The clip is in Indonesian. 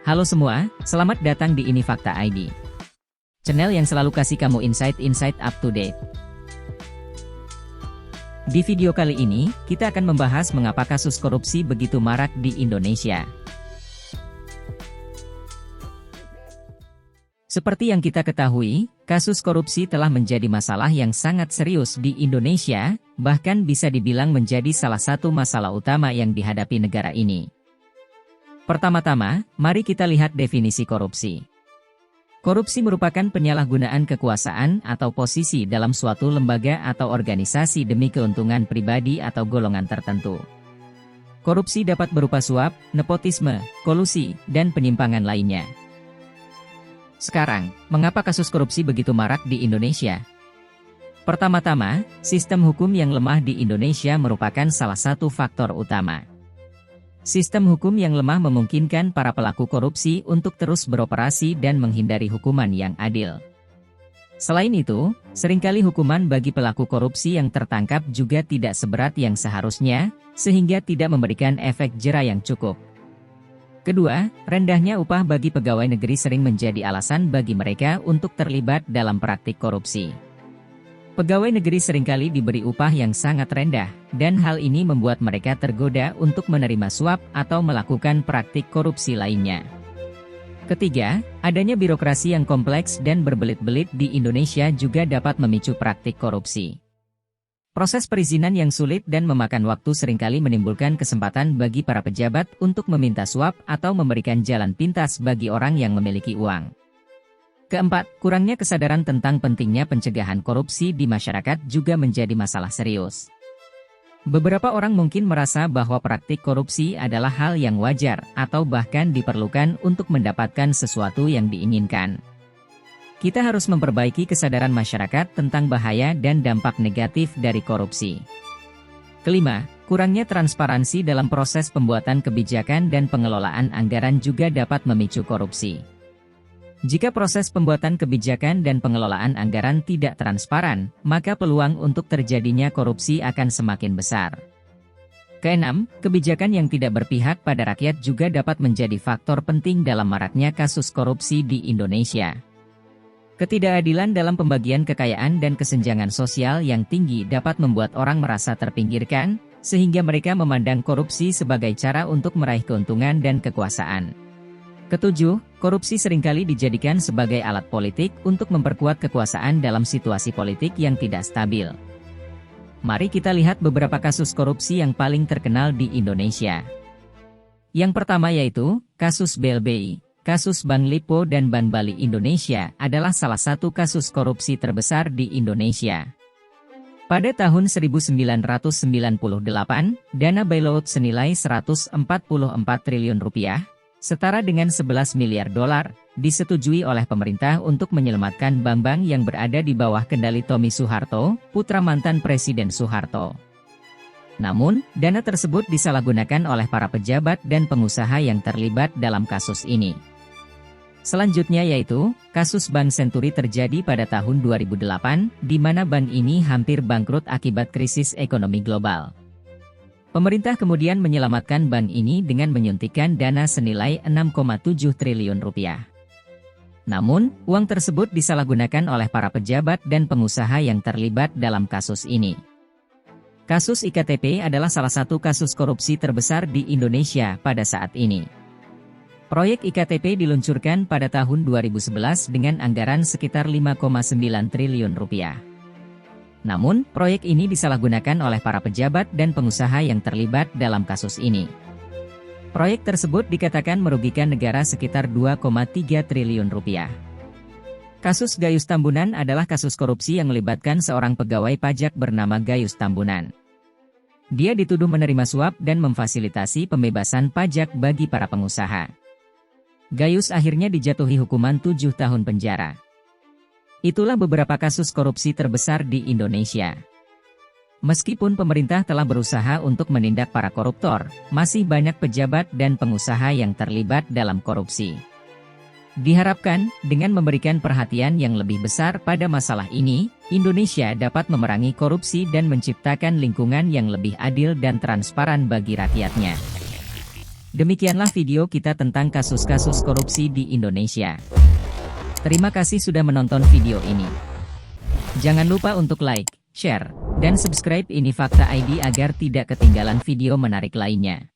Halo semua, selamat datang di Ini Fakta ID. Channel yang selalu kasih kamu insight-insight up to date. Di video kali ini, kita akan membahas mengapa kasus korupsi begitu marak di Indonesia. Seperti yang kita ketahui, kasus korupsi telah menjadi masalah yang sangat serius di Indonesia, bahkan bisa dibilang menjadi salah satu masalah utama yang dihadapi negara ini. Pertama-tama, mari kita lihat definisi korupsi. Korupsi merupakan penyalahgunaan kekuasaan atau posisi dalam suatu lembaga atau organisasi demi keuntungan pribadi atau golongan tertentu. Korupsi dapat berupa suap, nepotisme, kolusi, dan penyimpangan lainnya. Sekarang, mengapa kasus korupsi begitu marak di Indonesia? Pertama-tama, sistem hukum yang lemah di Indonesia merupakan salah satu faktor utama. Sistem hukum yang lemah memungkinkan para pelaku korupsi untuk terus beroperasi dan menghindari hukuman yang adil. Selain itu, seringkali hukuman bagi pelaku korupsi yang tertangkap juga tidak seberat yang seharusnya, sehingga tidak memberikan efek jera yang cukup. Kedua, rendahnya upah bagi pegawai negeri sering menjadi alasan bagi mereka untuk terlibat dalam praktik korupsi. Pegawai negeri seringkali diberi upah yang sangat rendah, dan hal ini membuat mereka tergoda untuk menerima suap atau melakukan praktik korupsi lainnya. Ketiga, adanya birokrasi yang kompleks dan berbelit-belit di Indonesia juga dapat memicu praktik korupsi. Proses perizinan yang sulit dan memakan waktu seringkali menimbulkan kesempatan bagi para pejabat untuk meminta suap atau memberikan jalan pintas bagi orang yang memiliki uang. Keempat, kurangnya kesadaran tentang pentingnya pencegahan korupsi di masyarakat juga menjadi masalah serius. Beberapa orang mungkin merasa bahwa praktik korupsi adalah hal yang wajar atau bahkan diperlukan untuk mendapatkan sesuatu yang diinginkan. Kita harus memperbaiki kesadaran masyarakat tentang bahaya dan dampak negatif dari korupsi. Kelima, kurangnya transparansi dalam proses pembuatan kebijakan dan pengelolaan anggaran juga dapat memicu korupsi. Jika proses pembuatan kebijakan dan pengelolaan anggaran tidak transparan, maka peluang untuk terjadinya korupsi akan semakin besar. Keenam, kebijakan yang tidak berpihak pada rakyat juga dapat menjadi faktor penting dalam maraknya kasus korupsi di Indonesia. Ketidakadilan dalam pembagian kekayaan dan kesenjangan sosial yang tinggi dapat membuat orang merasa terpinggirkan, sehingga mereka memandang korupsi sebagai cara untuk meraih keuntungan dan kekuasaan. Ketujuh, korupsi seringkali dijadikan sebagai alat politik untuk memperkuat kekuasaan dalam situasi politik yang tidak stabil. Mari kita lihat beberapa kasus korupsi yang paling terkenal di Indonesia. Yang pertama yaitu, kasus BLBI. Kasus Bank Lipo dan Bank Bali Indonesia adalah salah satu kasus korupsi terbesar di Indonesia. Pada tahun 1998, dana bailout senilai 144 triliun rupiah, setara dengan 11 miliar dolar, disetujui oleh pemerintah untuk menyelamatkan bank-bank yang berada di bawah kendali Tommy Soeharto, putra mantan Presiden Soeharto. Namun, dana tersebut disalahgunakan oleh para pejabat dan pengusaha yang terlibat dalam kasus ini. Selanjutnya yaitu, kasus Bank Senturi terjadi pada tahun 2008, di mana bank ini hampir bangkrut akibat krisis ekonomi global. Pemerintah kemudian menyelamatkan bank ini dengan menyuntikkan dana senilai 6,7 triliun rupiah. Namun, uang tersebut disalahgunakan oleh para pejabat dan pengusaha yang terlibat dalam kasus ini. Kasus IKTP adalah salah satu kasus korupsi terbesar di Indonesia pada saat ini. Proyek IKTP diluncurkan pada tahun 2011 dengan anggaran sekitar 5,9 triliun rupiah. Namun, proyek ini disalahgunakan oleh para pejabat dan pengusaha yang terlibat dalam kasus ini. Proyek tersebut dikatakan merugikan negara sekitar 2,3 triliun rupiah. Kasus Gayus Tambunan adalah kasus korupsi yang melibatkan seorang pegawai pajak bernama Gayus Tambunan. Dia dituduh menerima suap dan memfasilitasi pembebasan pajak bagi para pengusaha. Gayus akhirnya dijatuhi hukuman 7 tahun penjara. Itulah beberapa kasus korupsi terbesar di Indonesia. Meskipun pemerintah telah berusaha untuk menindak para koruptor, masih banyak pejabat dan pengusaha yang terlibat dalam korupsi. Diharapkan, dengan memberikan perhatian yang lebih besar pada masalah ini, Indonesia dapat memerangi korupsi dan menciptakan lingkungan yang lebih adil dan transparan bagi rakyatnya. Demikianlah video kita tentang kasus-kasus korupsi di Indonesia. Terima kasih sudah menonton video ini. Jangan lupa untuk like, share, dan subscribe ini Fakta ID agar tidak ketinggalan video menarik lainnya.